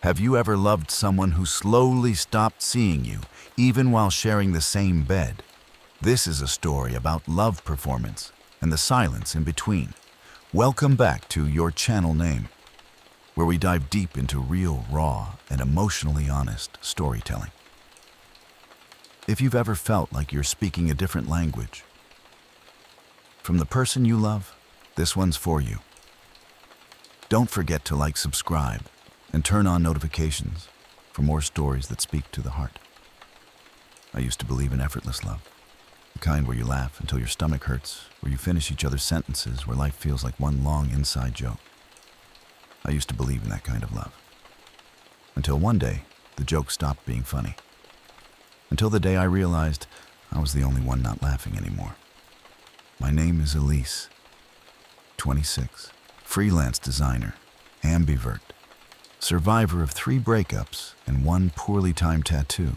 Have you ever loved someone who slowly stopped seeing you, even while sharing the same bed? This is a story about love performance and the silence in between. Welcome back to Your Channel Name, where we dive deep into real, raw, and emotionally honest storytelling. If you've ever felt like you're speaking a different language from the person you love, this one's for you. Don't forget to like, subscribe, and turn on notifications for more stories that speak to the heart. I used to believe in effortless love, the kind where you laugh until your stomach hurts, where you finish each other's sentences, where life feels like one long inside joke. I used to believe in that kind of love. Until one day, the joke stopped being funny. Until the day I realized I was the only one not laughing anymore. My name is Elise, 26, freelance designer, ambivert, survivor of 3 breakups and 1 poorly timed tattoo.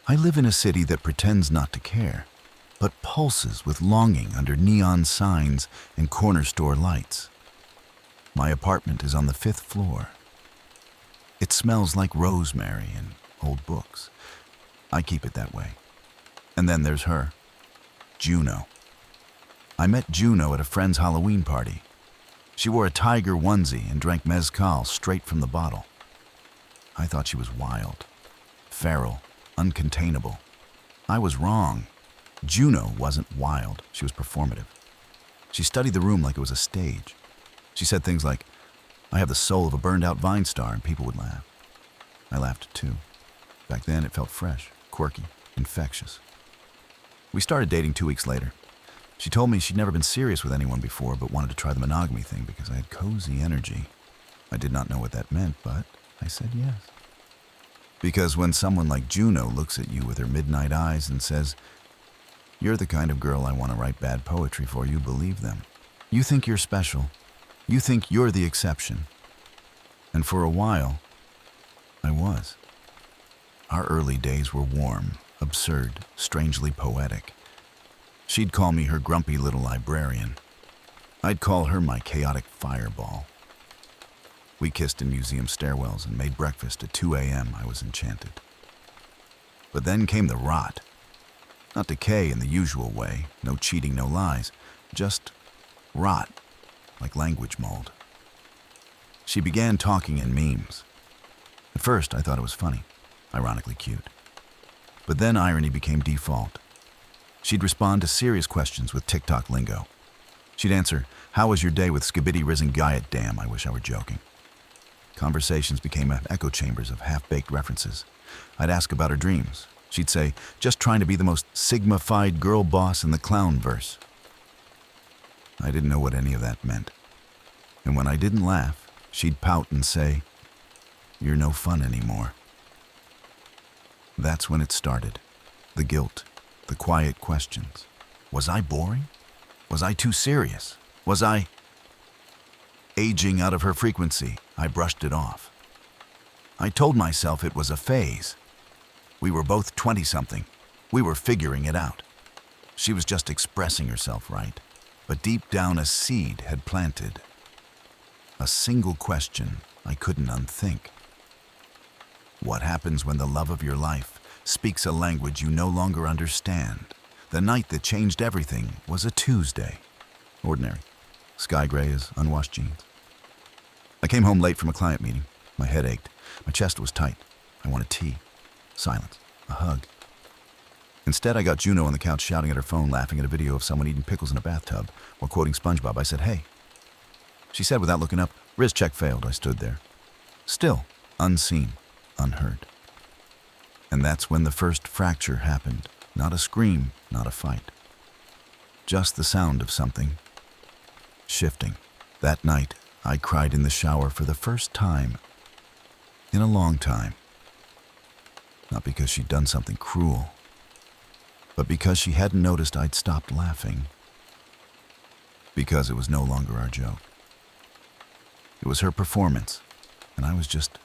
I live in a city that pretends not to care, but pulses with longing under neon signs and corner store lights. My apartment is on the 5th floor. It smells like rosemary and old books. I keep it that way. And then there's her, Juno. I met Juno at a friend's Halloween party. She wore a tiger onesie and drank mezcal straight from the bottle. I thought she was wild, feral, uncontainable. I was wrong. Juno wasn't wild, she was performative. She studied the room like it was a stage. She said things like, "I have the soul of a burned-out Vine star," and people would laugh. I laughed too. Back then, it felt fresh, quirky, infectious. We started dating 2 weeks later. She told me she'd never been serious with anyone before, but wanted to try the monogamy thing because I had cozy energy. I did not know what that meant, but I said yes. Because when someone like Juno looks at you with her midnight eyes and says, "You're the kind of girl I want to write bad poetry for," you believe them. You think you're special. You think you're the exception. And for a while, I was. Our early days were warm, absurd, strangely poetic. She'd call me her grumpy little librarian. I'd call her my chaotic fireball. We kissed in museum stairwells and made breakfast at 2 a.m. I was enchanted. But then came the rot. Not decay in the usual way, no cheating, no lies, just rot, like language mold. She began talking in memes. At first, I thought it was funny, ironically cute. But then irony became default. She'd respond to serious questions with TikTok lingo. She'd answer, "How was your day with Skibidi Risen Guyot? Damn, I wish I were joking." Conversations became echo chambers of half-baked references. I'd ask about her dreams. She'd say, "Just trying to be the most sigma-fied girl boss in the clown verse." I didn't know what any of that meant. And when I didn't laugh, she'd pout and say, "You're no fun anymore." That's when it started. The guilt. The quiet questions. Was I boring? Was I too serious? Was I aging out of her frequency? I brushed it off. I told myself it was a phase. We were both 20-something. We were figuring it out. She was just expressing herself right. But deep down a seed had planted. A single question I couldn't unthink. What happens when the love of your life speaks a language you no longer understand? The night that changed everything was a Tuesday. Ordinary. Sky gray as unwashed jeans. I came home late from a client meeting. My head ached. My chest was tight. I wanted tea. Silence. A hug. Instead, I got Juno on the couch shouting at her phone, laughing at a video of someone eating pickles in a bathtub while quoting SpongeBob. I said, "Hey." She said without looking up, "Riz check failed." I stood there. Still, unseen, unheard. And that's when the first fracture happened. Not a scream, not a fight. Just the sound of something shifting. That night, I cried in the shower for the first time in a long time. Not because she'd done something cruel, but because she hadn't noticed I'd stopped laughing. Because it was no longer our joke. It was her performance, and I was just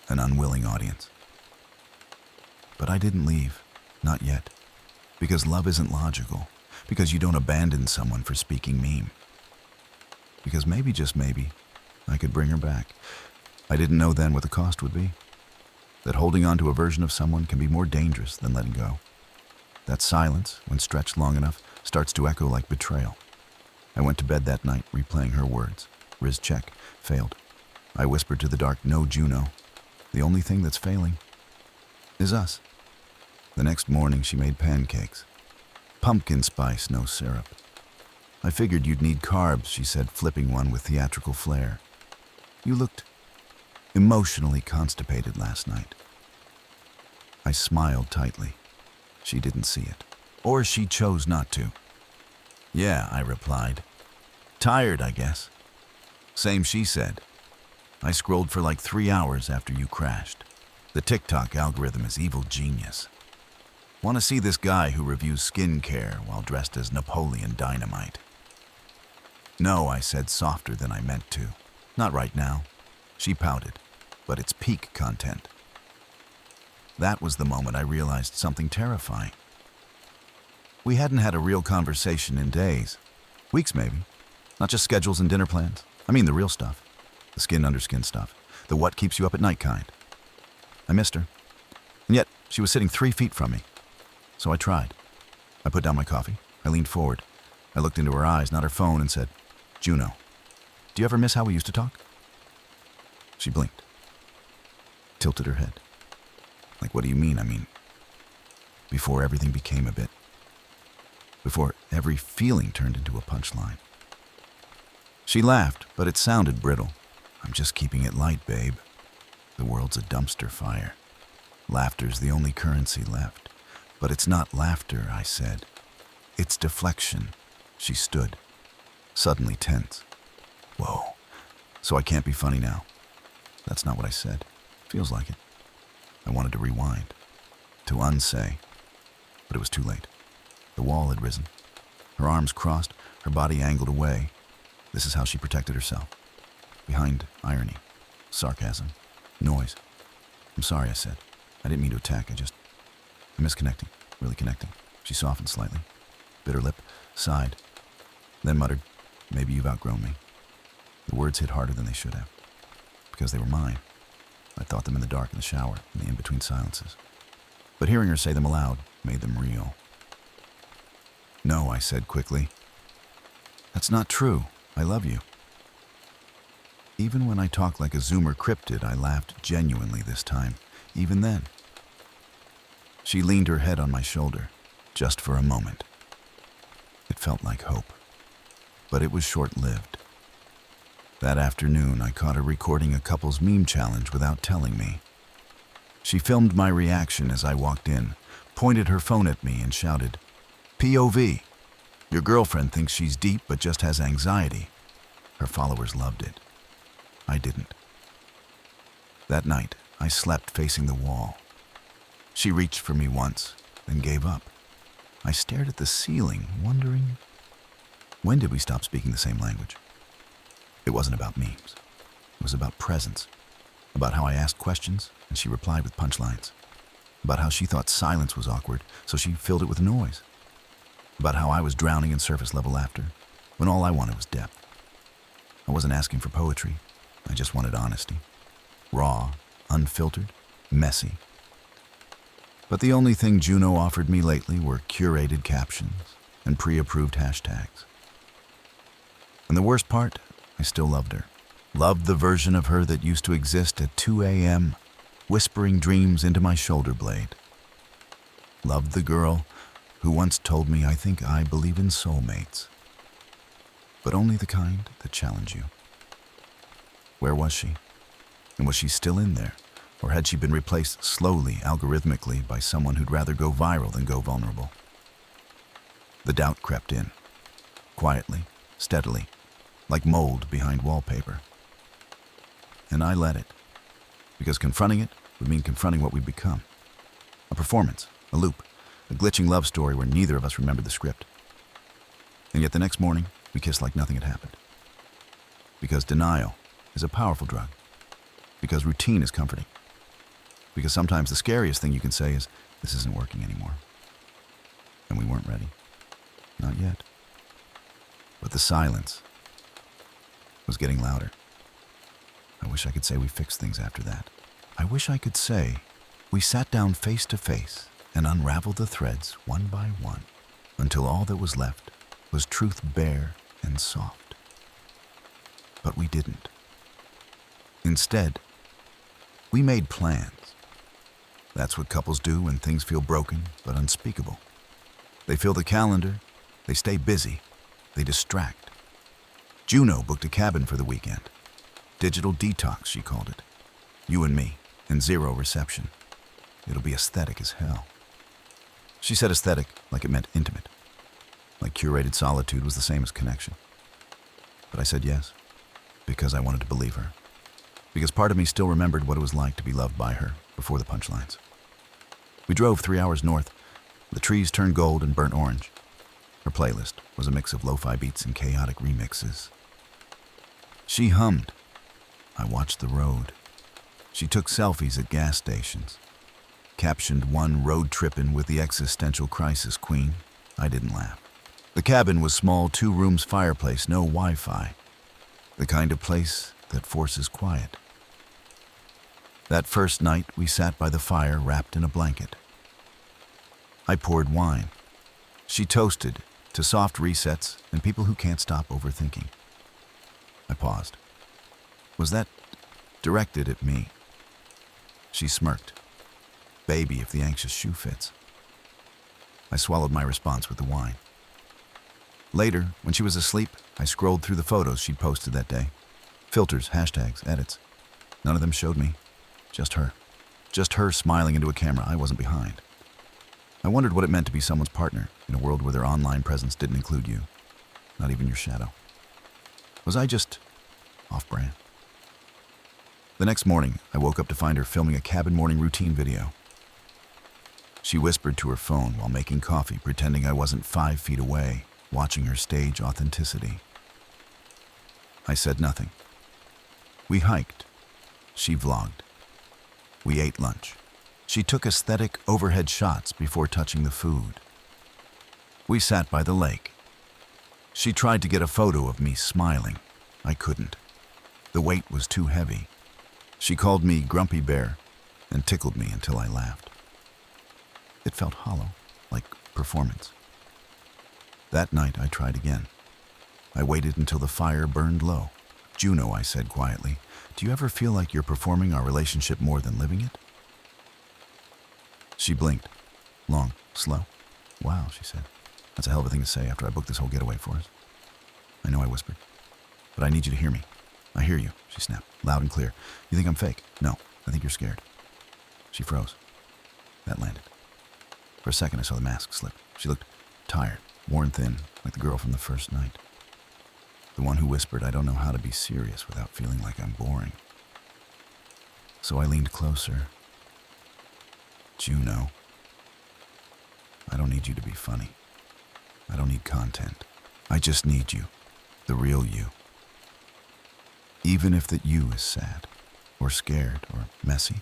an unwilling audience. But I didn't leave, not yet, because love isn't logical, because you don't abandon someone for speaking meme. Because maybe, just maybe, I could bring her back. I didn't know then what the cost would be. That holding on to a version of someone can be more dangerous than letting go. That silence, when stretched long enough, starts to echo like betrayal. I went to bed that night replaying her words. Riz check. Failed. I whispered to the dark, no, Juno. The only thing that's failing is us. The next morning she made pancakes. Pumpkin spice, no syrup. I figured you'd need carbs, she said, flipping one with theatrical flair. You looked emotionally constipated last night. I smiled tightly. She didn't see it. Or she chose not to. Yeah, I replied. Tired, I guess. Same, she said. I scrolled for like 3 hours after you crashed. The TikTok algorithm is evil genius. Want to see this guy who reviews skincare while dressed as Napoleon Dynamite? No, I said softer than I meant to. Not right now. She pouted, but it's peak content. That was the moment I realized something terrifying. We hadn't had a real conversation in days. Weeks, maybe. Not just schedules and dinner plans. I mean the real stuff. The skin under skin stuff. The what keeps you up at night kind. I missed her. And yet, she was sitting 3 feet from me. So I tried. I put down my coffee. I leaned forward. I looked into her eyes, not her phone, and said, Juno, do you ever miss how we used to talk? She blinked. Tilted her head. Like, what do you mean? I mean, before everything became a bit. Before every feeling turned into a punchline. She laughed, but it sounded brittle. I'm just keeping it light, babe. The world's a dumpster fire. Laughter's the only currency left. But it's not laughter, I said. It's deflection. She stood, suddenly tense. Whoa, so I can't be funny now. That's not what I said. Feels like it. I wanted to rewind, to unsay, but it was too late. The wall had risen. Her arms crossed, her body angled away. This is how she protected herself. Behind irony, sarcasm, noise. I'm sorry, I said. I didn't mean to attack, I miss connecting, really connecting. She softened slightly, bit her lip, sighed, then muttered, maybe you've outgrown me. The words hit harder than they should have, because they were mine. I thought them in the dark, in the shower, in the in-between silences. But hearing her say them aloud made them real. No, I said quickly. That's not true. I love you. Even when I talk like a Zoomer cryptid, I laughed genuinely this time, even then. She leaned her head on my shoulder, just for a moment. It felt like hope, but it was short-lived. That afternoon, I caught her recording a couple's meme challenge without telling me. She filmed my reaction as I walked in, pointed her phone at me, and shouted, POV, your girlfriend thinks she's deep but just has anxiety. Her followers loved it. I didn't. That night, I slept facing the wall. She reached for me once, then gave up. I stared at the ceiling, wondering, when did we stop speaking the same language? It wasn't about memes. It was about presence. About how I asked questions, and she replied with punchlines. About how she thought silence was awkward, so she filled it with noise. About how I was drowning in surface-level laughter, when all I wanted was depth. I wasn't asking for poetry. I just wanted honesty. Raw, unfiltered, messy. But the only thing Juno offered me lately were curated captions and pre-approved hashtags. And the worst part, I still loved her. Loved the version of her that used to exist at 2 a.m., whispering dreams into my shoulder blade. Loved the girl who once told me, I think I believe in soulmates, but only the kind that challenge you. Where was she? And was she still in there? Or had she been replaced slowly, algorithmically, by someone who'd rather go viral than go vulnerable? The doubt crept in, quietly, steadily, like mold behind wallpaper. And I let it, because confronting it would mean confronting what we'd become. A performance, a loop, a glitching love story where neither of us remembered the script. And yet the next morning, we kissed like nothing had happened. Because denial is a powerful drug. Because routine is comforting. Because sometimes the scariest thing you can say is, this isn't working anymore. And we weren't ready. Not yet. But the silence was getting louder. I wish I could say we fixed things after that. I wish I could say we sat down face to face and unraveled the threads one by one until all that was left was truth bare and soft. But we didn't. Instead, we made plans. That's what couples do when things feel broken but unspeakable. They fill the calendar, they stay busy, they distract. Juno booked a cabin for the weekend. Digital detox, she called it. You and me, and zero reception. It'll be aesthetic as hell. She said aesthetic like it meant intimate. Like curated solitude was the same as connection. But I said yes, because I wanted to believe her. Because part of me still remembered what it was like to be loved by her before the punchlines. We drove 3 hours north. The trees turned gold and burnt orange. Her playlist was a mix of lo-fi beats and chaotic remixes. She hummed. I watched the road. She took selfies at gas stations. Captioned one road trippin' with the existential crisis queen. I didn't laugh. The cabin was small, 2 rooms fireplace, no Wi-Fi. The kind of place that forces quiet. That first night, we sat by the fire wrapped in a blanket. I poured wine. She toasted to soft resets and people who can't stop overthinking. I paused. Was that directed at me? She smirked. Baby, if the anxious shoe fits. I swallowed my response with the wine. Later, when she was asleep, I scrolled through the photos she'd posted that day. Filters, hashtags, edits. None of them showed me. Just her. Just her smiling into a camera I wasn't behind. I wondered what it meant to be someone's partner in a world where their online presence didn't include you. Not even your shadow. Was I just off-brand? The next morning, I woke up to find her filming a cabin morning routine video. She whispered to her phone while making coffee, pretending I wasn't 5 feet away, watching her stage authenticity. I said nothing. We hiked. She vlogged. We ate lunch. She took aesthetic overhead shots before touching the food. We sat by the lake. She tried to get a photo of me smiling. I couldn't. The weight was too heavy. She called me Grumpy Bear and tickled me until I laughed. It felt hollow, like performance. That night, I tried again. I waited until the fire burned low. Juno, I said quietly, do you ever feel like you're performing our relationship more than living it? She blinked. Long, slow. Wow, she said. That's a hell of a thing to say after I booked this whole getaway for us. I know, I whispered. But I need you to hear me. I hear you, she snapped, loud and clear. You think I'm fake? No, I think you're scared. She froze. That landed. For a second, I saw the mask slip. She looked tired, worn thin, like the girl from the first night. The one who whispered, I don't know how to be serious without feeling like I'm boring. So I leaned closer. Juno, I don't need you to be funny. I don't need content. I just need you, the real you. Even if that you is sad, or scared, or messy.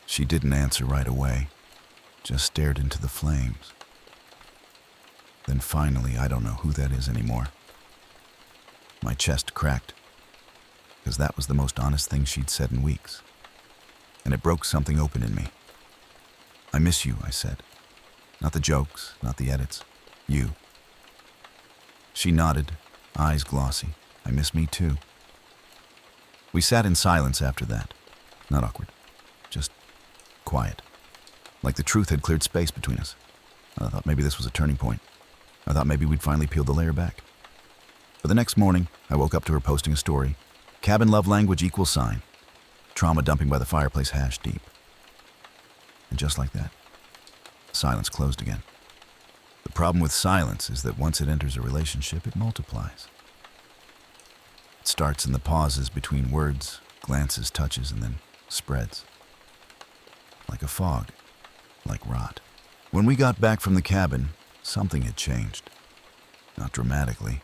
She didn't answer right away, just stared into the flames. Then finally, I don't know who that is anymore. My chest cracked, because that was the most honest thing she'd said in weeks. And it broke something open in me. I miss you, I said. Not the jokes, not the edits. You. She nodded, eyes glossy. I miss me too. We sat in silence after that. Not awkward. Just quiet. Like the truth had cleared space between us. I thought maybe this was a turning point. I thought maybe we'd finally peel the layer back. But the next morning, I woke up to her posting a story. Cabin love language equals sign. Trauma dumping by the fireplace hash deep. And just like that, silence closed again. The problem with silence is that once it enters a relationship, it multiplies. It starts in the pauses between words, glances, touches, and then spreads. Like a fog, like rot. When we got back from the cabin, something had changed. Not dramatically,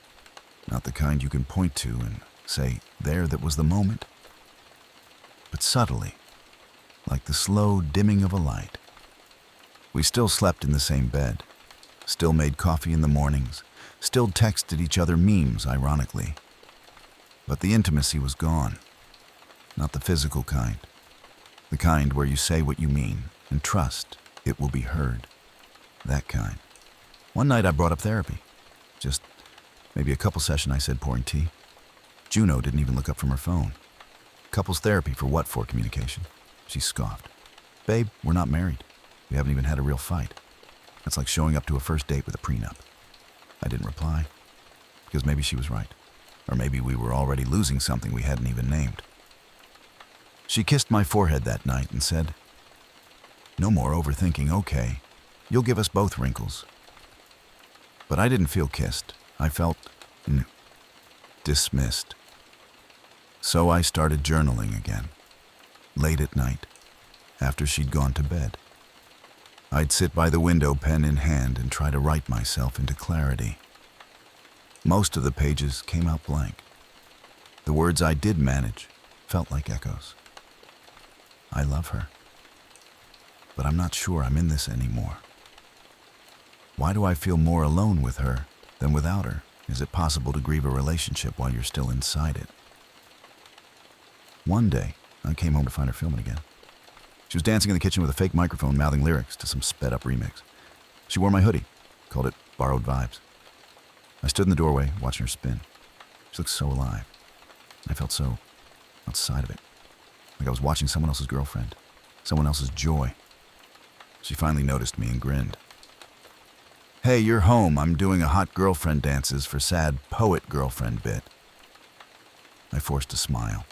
not the kind you can point to and say, there, that was the moment. But subtly, like the slow dimming of a light. We still slept in the same bed, still made coffee in the mornings, still texted each other memes, ironically. But the intimacy was gone. Not the physical kind. The kind where you say what you mean and trust it will be heard. That kind. One night I brought up therapy. Just maybe a couple session, I said, pouring tea. Juno didn't even look up from her phone. Couples therapy for what for communication? She scoffed. Babe, we're not married. We haven't even had a real fight. That's like showing up to a first date with a prenup. I didn't reply, because maybe she was right. Or maybe we were already losing something we hadn't even named. She kissed my forehead that night and said, "No more overthinking, okay. You'll give us both wrinkles." But I didn't feel kissed. I felt dismissed. So I started journaling again, late at night, after she'd gone to bed. I'd sit by the window, pen in hand, and try to write myself into clarity. Most of the pages came out blank. The words I did manage felt like echoes. I love her, but I'm not sure I'm in this anymore. Why do I feel more alone with her than without her? Is it possible to grieve a relationship while you're still inside it? One day, I came home to find her filming again. She was dancing in the kitchen with a fake microphone, mouthing lyrics to some sped-up remix. She wore my hoodie, called it Borrowed Vibes. I stood in the doorway, watching her spin. She looked so alive. I felt so outside of it, like I was watching someone else's girlfriend, someone else's joy. She finally noticed me and grinned. "Hey, you're home. I'm doing a hot girlfriend dances for sad poet girlfriend bit." I forced a smile.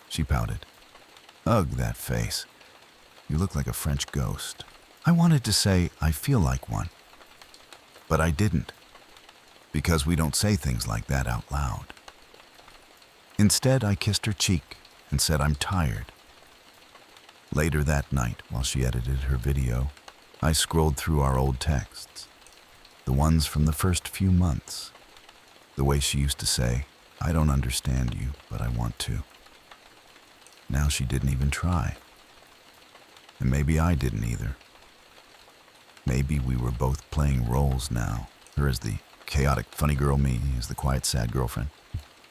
She pouted. "Ugh, that face. You look like a French ghost." I wanted to say, "I feel like one." But I didn't, because we don't say things like that out loud. Instead, I kissed her cheek and said, "I'm tired." Later that night, while she edited her video, I scrolled through our old texts. The ones from the first few months. The way she used to say, "I don't understand you, but I want to." Now she didn't even try. And maybe I didn't either. Maybe we were both playing roles now. Her as the chaotic, funny girl, me as the quiet, sad girlfriend.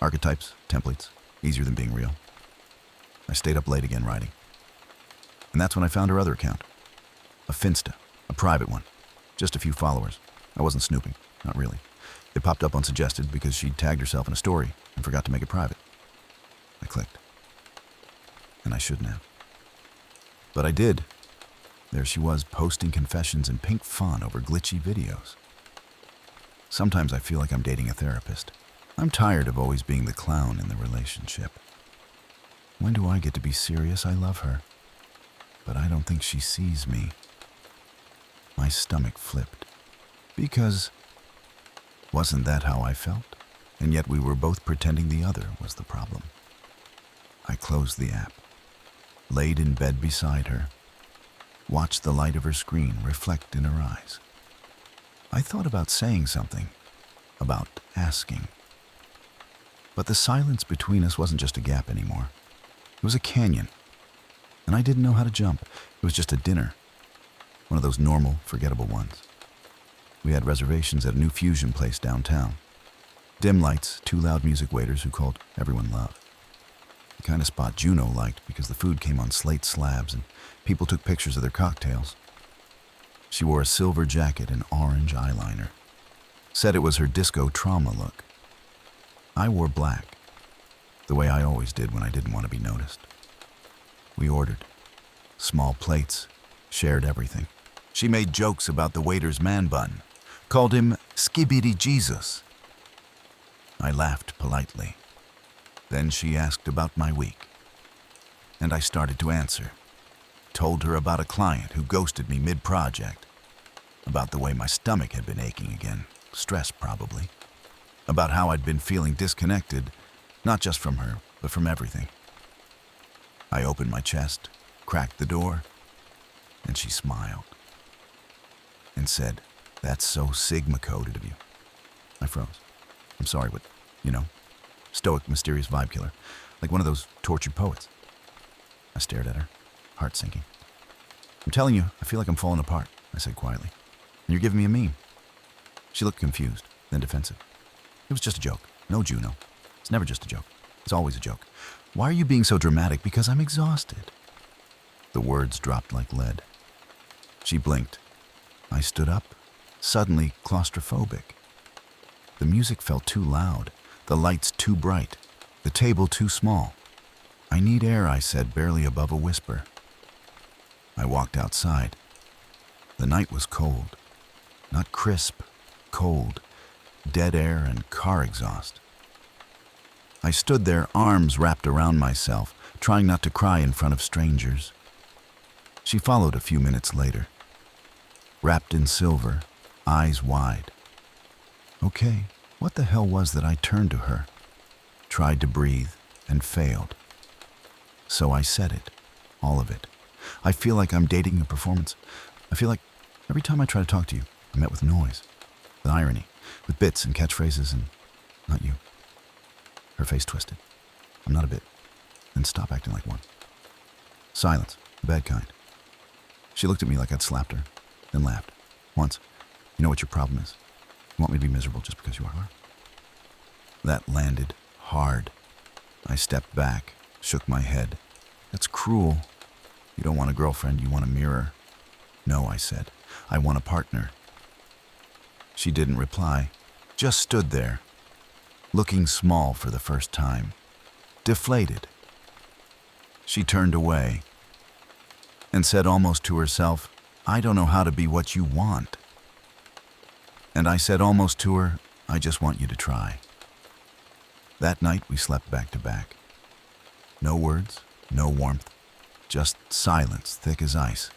Archetypes, templates, easier than being real. I stayed up late again writing. And that's when I found her other account. A Finsta, a private one. Just a few followers. I wasn't snooping, not really. It popped up unsuggested because she'd tagged herself in a story and forgot to make it private. I clicked. And I shouldn't have. But I did. There she was, posting confessions in pink font over glitchy videos. Sometimes I feel like I'm dating a therapist. I'm tired of always being the clown in the relationship. When do I get to be serious? I love her. But I don't think she sees me. My stomach flipped. Because wasn't that how I felt? And yet we were both pretending the other was the problem. I closed the app, laid in bed beside her, watched the light of her screen reflect in her eyes. I thought about saying something, about asking. But the silence between us wasn't just a gap anymore. It was a canyon, and I didn't know how to jump. It was just a dinner, one of those normal, forgettable ones. We had reservations at a new fusion place downtown. Dim lights, 2 loud music waiters who called everyone love. The kind of spot Juno liked because the food came on slate slabs and people took pictures of their cocktails. She wore a silver jacket and orange eyeliner. Said it was her disco trauma look. I wore black, the way I always did when I didn't want to be noticed. We ordered. Small plates, shared everything. She made jokes about the waiter's man bun, called him Skibidi Jesus. I laughed politely. Then she asked about my week, and I started to answer. Told her about a client who ghosted me mid-project, about the way my stomach had been aching again, stress probably, about how I'd been feeling disconnected, not just from her, but from everything. I opened my chest, cracked the door, and she smiled and said, "That's so Sigma-coded of you." I froze. I'm sorry, but, stoic, mysterious vibe killer, like one of those tortured poets. I stared at her, heart sinking. "I'm telling you, I feel like I'm falling apart," I said quietly. "And you're giving me a meme." She looked confused, then defensive. "It was just a joke. No, Juno. It's never just a joke. It's always a joke. Why are you being so dramatic? Because I'm exhausted. The words dropped like lead. She blinked. I stood up, suddenly claustrophobic. The music felt too loud, the lights too bright, the table too small. I need air, I said, barely above a whisper. I walked outside. The night was cold. Not crisp, cold, dead air and car exhaust. I stood there, arms wrapped around myself, trying not to cry in front of strangers. She followed a few minutes later, wrapped in silver, eyes wide. Okay, what the hell was that? I turned to her, tried to breathe, and failed. So I said it, all of it. I feel like I'm dating a performance. I feel like every time I try to talk to you, I'm met with noise, with irony, with bits and catchphrases, and not you. Her face twisted. I'm not a bit. Then stop acting like one. Silence, the bad kind. She looked at me like I'd slapped her, then laughed. Once. You know what your problem is? You want me to be miserable just because you are? That landed hard. I stepped back, shook my head. That's cruel. You don't want a girlfriend, you want a mirror. No, I said. I want a partner. She didn't reply, just stood there, looking small for the first time, deflated. She turned away and said almost to herself, I don't know how to be what you want. And I said almost to her, I just want you to try. That night we slept back to back. No words, no warmth, just silence thick as ice.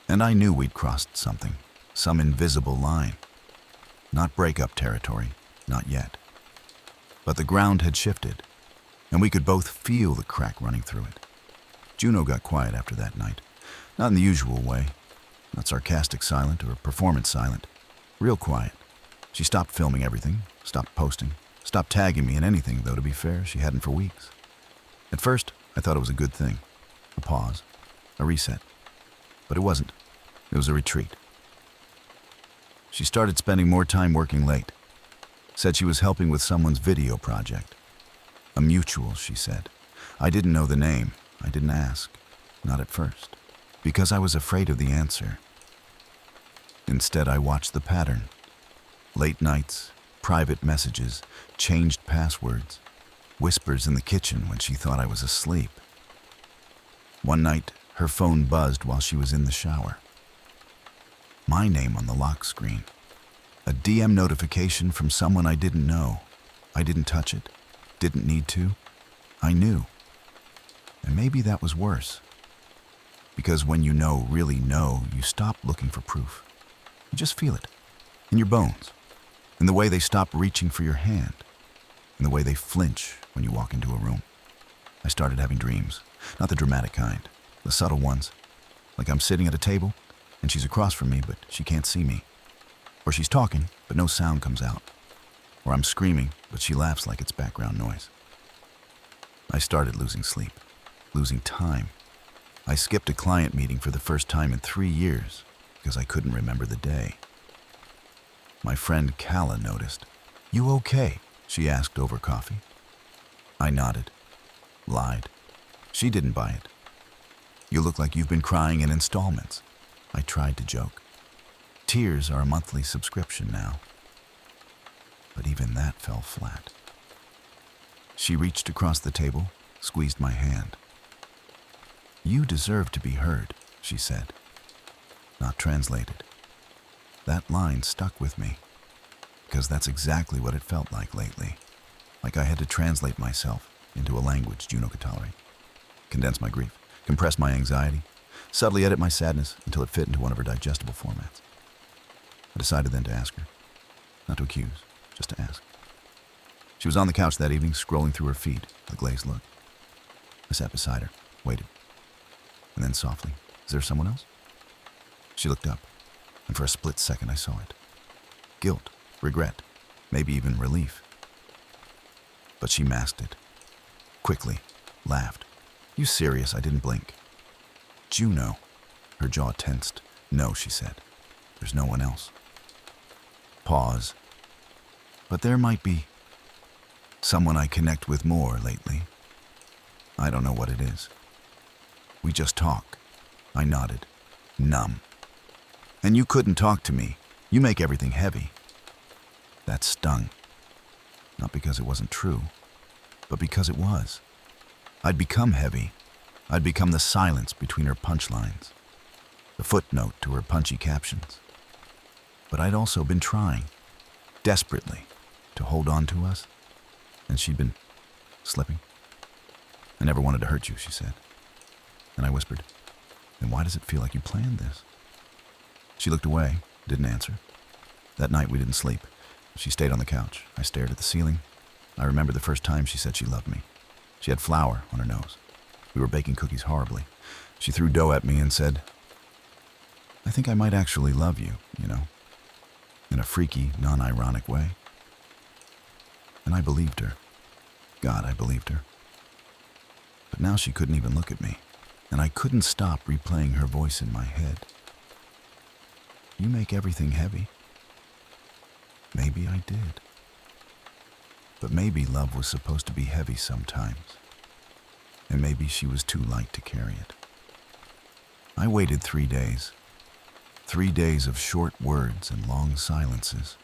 And I knew we'd crossed something, some invisible line. Not breakup territory, not yet. But the ground had shifted, and we could both feel the crack running through it. Juno got quiet after that night, not in the usual way, not sarcastic silent or performance silent, real quiet. She stopped filming everything, stopped posting, stopped tagging me in anything, though to be fair, she hadn't for weeks. At first, I thought it was a good thing, a pause, a reset. But it wasn't. It was a retreat. She started spending more time working late. Said she was helping with someone's video project. A mutual, she said. I didn't know the name. I didn't ask. Not at first. Because I was afraid of the answer. Instead, I watched the pattern. Late nights, private messages, changed passwords, whispers in the kitchen when she thought I was asleep. One night, her phone buzzed while she was in the shower. My name on the lock screen. A DM notification from someone I didn't know. I didn't touch it. Didn't need to. I knew. And maybe that was worse. Because when you know, really know, you stop looking for proof. You just feel it. In your bones. In the way they stop reaching for your hand. In the way they flinch when you walk into a room. I started having dreams. Not the dramatic kind. The subtle ones. Like I'm sitting at a table, and she's across from me, but she can't see me. Or she's talking, but no sound comes out. Or I'm screaming, but she laughs like it's background noise. I started losing sleep. Losing time. I skipped a client meeting for the first time in 3 years because I couldn't remember the day. My friend Calla noticed. You okay? She asked over coffee. I nodded. Lied. She didn't buy it. You look like you've been crying in installments. I tried to joke. Tears are a monthly subscription now. But even that fell flat. She reached across the table, squeezed my hand. You deserve to be heard, she said. Not translated. That line stuck with me, because that's exactly what it felt like lately. Like I had to translate myself into a language Juno could tolerate. Condense my grief, compress my anxiety, subtly edit my sadness until it fit into one of her digestible formats. I decided then to ask her. Not to accuse, just to ask. She was on the couch that evening, scrolling through her feed with a glazed look. I sat beside her, waited. And then softly, is there someone else? She looked up, and for a split second I saw it. Guilt, regret, maybe even relief. But she masked it. Quickly, laughed. You serious? I didn't blink. Juno. Her jaw tensed. No, she said. There's no one else. Pause. But there might be. Someone I connect with more lately. I don't know what it is. We just talk. I nodded, numb. And you couldn't talk to me. You make everything heavy. That stung. Not because it wasn't true, but because it was. I'd become heavy. I'd become the silence between her punchlines, the footnote to her punchy captions. But I'd also been trying, desperately, to hold on to us, and she'd been slipping. I never wanted to hurt you, she said. And I whispered, then why does it feel like you planned this? She looked away, didn't answer. That night we didn't sleep. She stayed on the couch. I stared at the ceiling. I remember the first time she said she loved me. She had flour on her nose. We were baking cookies horribly. She threw dough at me and said, I think I might actually love you, in a freaky, non-ironic way. And I believed her. God, I believed her. But now she couldn't even look at me, and I couldn't stop replaying her voice in my head. You make everything heavy. Maybe I did. But maybe love was supposed to be heavy sometimes. And maybe she was too light to carry it. I waited 3 days. 3 days of short words and long silences.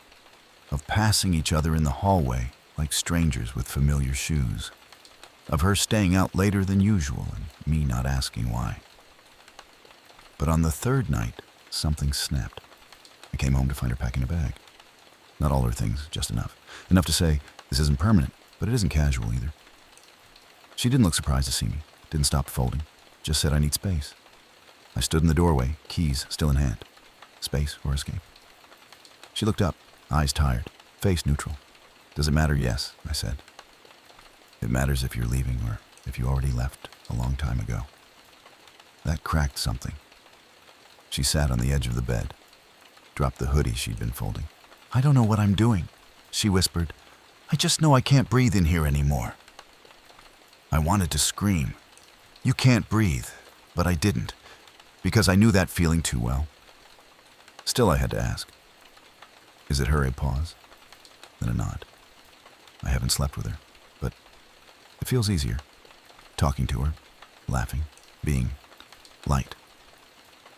Of passing each other in the hallway like strangers with familiar shoes. Of her staying out later than usual and me not asking why. But on the third night, something snapped. I came home to find her packing a bag. Not all her things, just enough. Enough to say, this isn't permanent, but it isn't casual either. She didn't look surprised to see me, didn't stop folding, just said I need space. I stood in the doorway, keys still in hand. Space or escape. She looked up, eyes tired, face neutral. Does it matter? Yes, I said. It matters if you're leaving or if you already left a long time ago. That cracked something. She sat on the edge of the bed, dropped the hoodie she'd been folding. I don't know what I'm doing, she whispered. I just know I can't breathe in here anymore. I wanted to scream. You can't breathe, but I didn't, because I knew that feeling too well. Still, I had to ask. Is it her? A pause, then a nod. I haven't slept with her, but it feels easier. Talking to her, laughing, being light.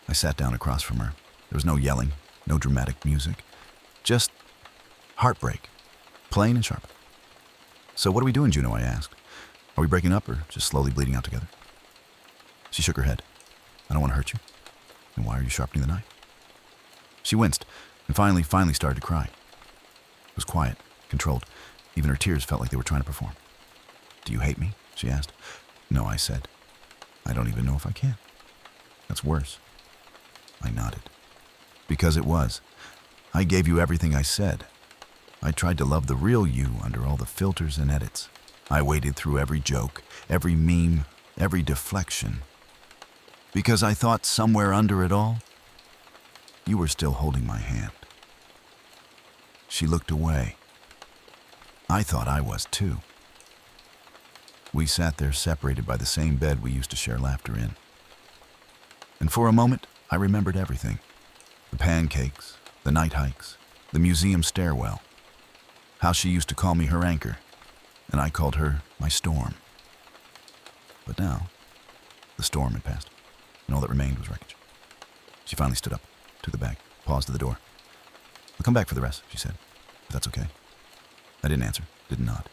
I sat down across from her. There was no yelling, no dramatic music. Just heartbreak, plain and sharp. So what are we doing, Juno? I asked. Are we breaking up or just slowly bleeding out together? She shook her head. I don't want to hurt you. Then why are you sharpening the knife? She winced and finally started to cry. It was quiet, controlled. Even her tears felt like they were trying to perform. Do you hate me? She asked. No, I said. I don't even know if I can. That's worse. I nodded. Because it was. I gave you everything I said. I tried to love the real you under all the filters and edits. I waded through every joke, every meme, every deflection. Because I thought somewhere under it all, you were still holding my hand. She looked away. I thought I was too. We sat there separated by the same bed we used to share laughter in. And for a moment, I remembered everything. The pancakes, the night hikes, the museum stairwell. How she used to call me her anchor, and I called her my storm. But now, the storm had passed, and all that remained was wreckage. She finally stood up, took the bag, paused at the door. I'll come back for the rest, she said, if that's okay. I didn't answer, didn't nod.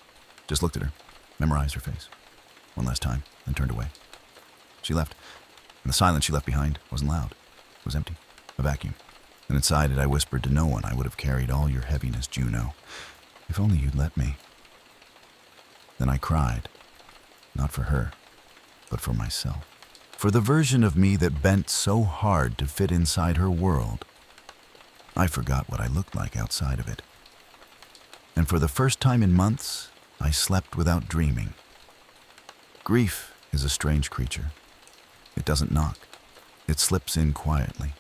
Just looked at her, memorized her face. One last time, then turned away. She left, and the silence she left behind wasn't loud. It was empty, a vacuum. And inside it I whispered to no one, I would have carried all your heaviness, Juno. If only you'd let me. Then I cried, not for her, but for myself. For the version of me that bent so hard to fit inside her world. I forgot what I looked like outside of it. And for the first time in months, I slept without dreaming. Grief is a strange creature. It doesn't knock. It slips in quietly.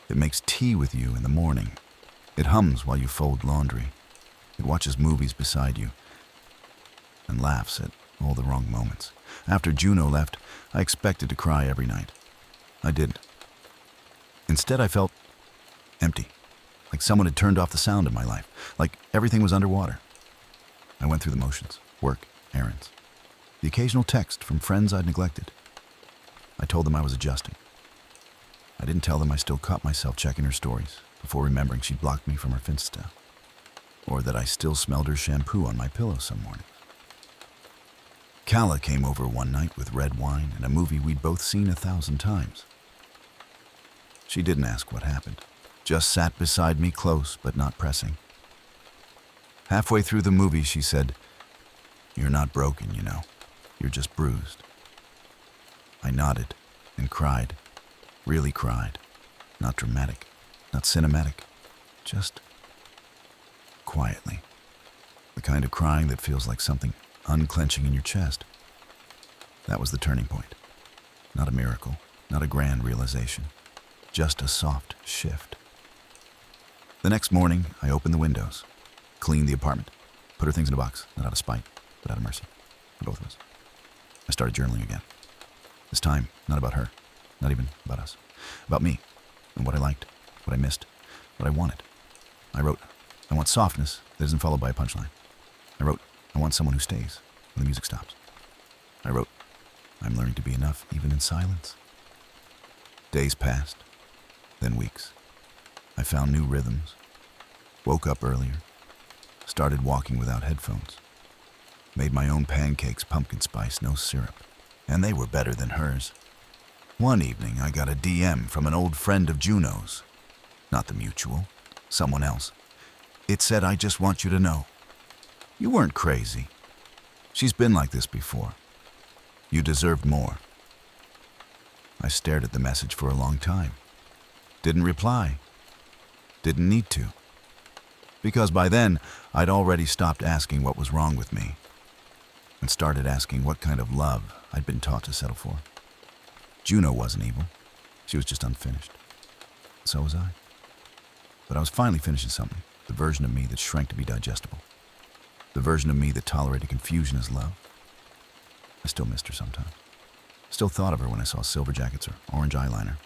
It makes tea with you in the morning. It hums while you fold laundry. It watches movies beside you and laughs at all the wrong moments. After Juno left, I expected to cry every night. I didn't. Instead, I felt empty, like someone had turned off the sound in my life, like everything was underwater. I went through the motions, work, errands, the occasional text from friends I'd neglected. I told them I was adjusting. I didn't tell them I still caught myself checking her stories before remembering she'd blocked me from her Finsta, or that I still smelled her shampoo on my pillow some morning. Calla came over one night with red wine and a movie we'd both seen 1,000 times. She didn't ask what happened, just sat beside me close but not pressing. Halfway through the movie, she said, "You're not broken, you know. You're just bruised." I nodded and cried, really cried. Not dramatic, not cinematic, just quietly. The kind of crying that feels like something unclenching in your chest. That was the turning point. Not a miracle, not a grand realization, just a soft shift. The next morning, I opened the windows, cleaned the apartment, put her things in a box, not out of spite, but out of mercy, for both of us. I started journaling again. This time, not about her, not even about us, about me, and what I liked, what I missed, what I wanted. I wrote, I want softness that isn't followed by a punchline. I wrote, I want someone who stays when the music stops. I wrote, I'm learning to be enough even in silence. Days passed, then weeks. I found new rhythms, woke up earlier, started walking without headphones, made my own pancakes, pumpkin spice, no syrup, and they were better than hers. One evening, I got a DM from an old friend of Juno's, not the mutual, someone else. It said, I just want you to know, you weren't crazy. She's been like this before. You deserved more. I stared at the message for a long time. Didn't reply. Didn't need to. Because by then, I'd already stopped asking what was wrong with me and started asking what kind of love I'd been taught to settle for. Juno wasn't evil. She was just unfinished. So was I. But I was finally finishing something, the version of me that shrank to be digestible. The version of me that tolerated confusion as love. I still missed her sometimes. Still thought of her when I saw silver jackets or orange eyeliner.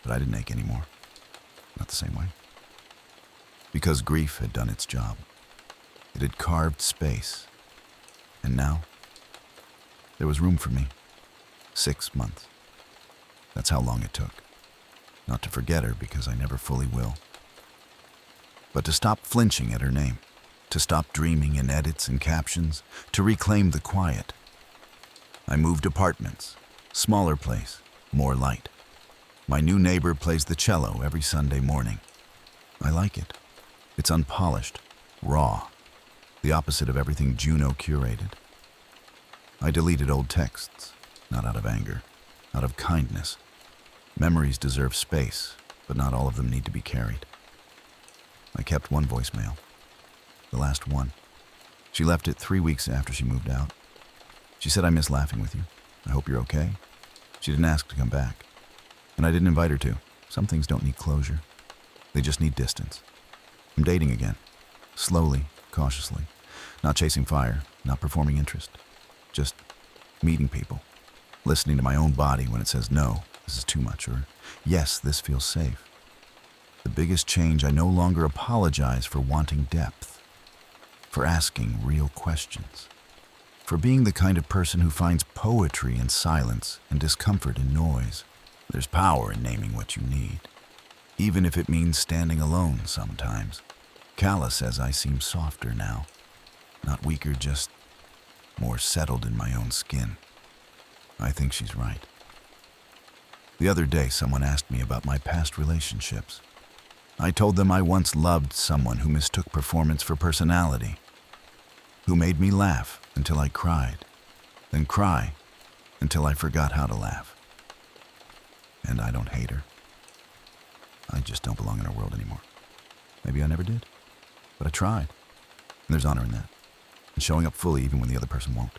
But I didn't ache anymore. Not the same way. Because grief had done its job. It had carved space. And now, there was room for me. 6 months. That's how long it took. Not to forget her, because I never fully will. But to stop flinching at her name. To stop dreaming in edits and captions. To reclaim the quiet. I moved apartments. Smaller place. More light. My new neighbor plays the cello every Sunday morning. I like it. It's unpolished, raw, the opposite of everything Juno curated. I deleted old texts, not out of anger, out of kindness. Memories deserve space, but not all of them need to be carried. I kept one voicemail, the last one. She left it 3 weeks after she moved out. She said, I miss laughing with you. I hope you're okay. She didn't ask to come back. And I didn't invite her to. Some things don't need closure. They just need distance. I'm dating again. Slowly, cautiously. Not chasing fire, not performing interest. Just meeting people. Listening to my own body when it says, no, this is too much, or yes, this feels safe. The biggest change, I no longer apologize for wanting depth. For asking real questions. For being the kind of person who finds poetry in silence and discomfort in noise. There's power in naming what you need, even if it means standing alone sometimes. Calla says I seem softer now. Not weaker, just more settled in my own skin. I think she's right. The other day, someone asked me about my past relationships. I told them I once loved someone who mistook performance for personality, who made me laugh until I cried, then cry until I forgot how to laugh. And I don't hate her. I just don't belong in her world anymore. Maybe I never did, but I tried. And there's honor in that. And showing up fully even when the other person won't.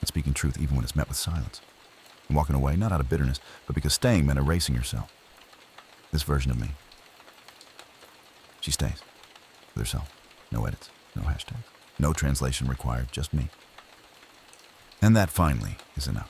And speaking truth even when it's met with silence. And walking away, not out of bitterness, but because staying meant erasing yourself. This version of me. She stays. With herself. No edits, no hashtags. No translation required, just me. And that finally is enough.